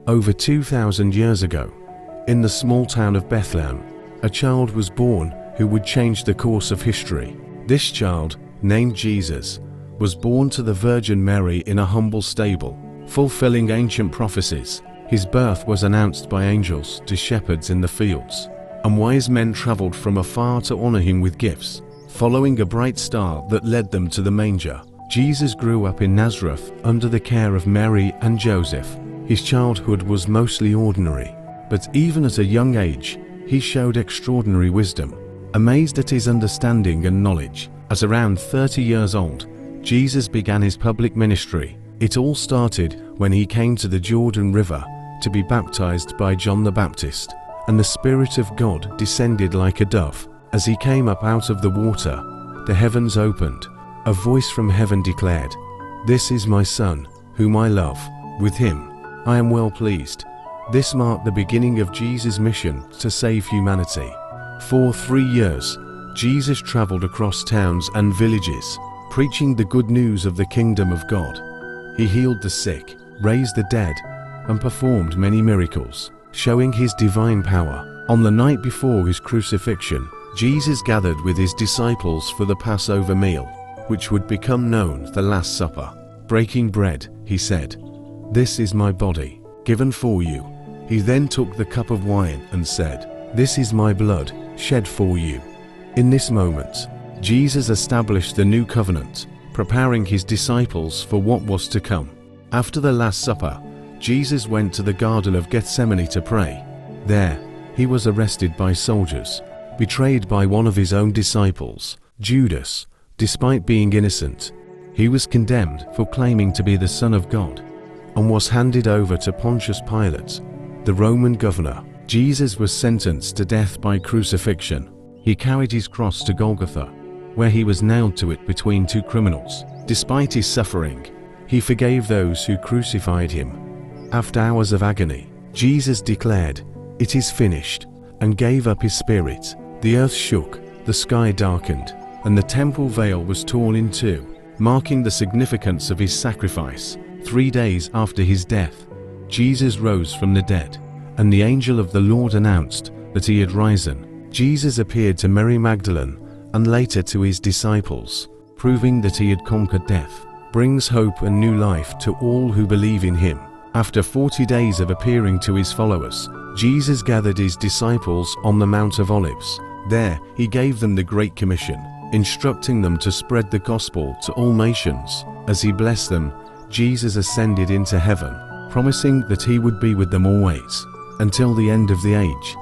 Over 2,000 years ago, in the small town of Bethlehem, a child was born who would change the course of history. This child, named Jesus, was born to the Virgin Mary in a humble stable, fulfilling ancient prophecies. His birth was announced by angels to shepherds in the fields, and wise men traveled from afar to honor him with gifts, following a bright star that led them to the manger. Jesus grew up in Nazareth under the care of Mary and Joseph. His childhood was mostly ordinary, but even at a young age, he showed extraordinary wisdom. Amazed at his understanding and knowledge, at around 30 years old, Jesus began his public ministry. It all started when he came to the Jordan River to be baptized by John the Baptist, and the Spirit of God descended like a dove. As he came up out of the water, the heavens opened. A voice from heaven declared, "This is my Son, whom I love. With him I am well pleased." This marked the beginning of Jesus' mission to save humanity. For 3 years, Jesus traveled across towns and villages, preaching the good news of the kingdom of God. He healed the sick, raised the dead, and performed many miracles, showing his divine power. On the night before his crucifixion, Jesus gathered with his disciples for the Passover meal, which would become known the Last Supper. Breaking bread, he said, "This is my body, given for you." He then took the cup of wine and said, "This is my blood, shed for you." In this moment, Jesus established the new covenant, preparing his disciples for what was to come. After the Last Supper, Jesus went to the Garden of Gethsemane to pray. There, he was arrested by soldiers, betrayed by one of his own disciples, Judas. Despite being innocent, he was condemned for claiming to be the Son of God, and was handed over to Pontius Pilate, the Roman governor. Jesus was sentenced to death by crucifixion. He carried his cross to Golgotha, where he was nailed to it between two criminals. Despite his suffering, he forgave those who crucified him. After hours of agony, Jesus declared, "It is finished," and gave up his spirit. The earth shook, the sky darkened, and the temple veil was torn in two, marking the significance of his sacrifice. 3 days after his death, Jesus rose from the dead, and the angel of the Lord announced that he had risen. Jesus appeared to Mary Magdalene and later to his disciples, proving that he had conquered death, brings hope and new life to all who believe in him. After 40 days of appearing to his followers, Jesus gathered his disciples on the Mount of Olives. There, he gave them the Great Commission, instructing them to spread the gospel to all nations. As he blessed them, Jesus ascended into heaven, promising that he would be with them always, until the end of the age.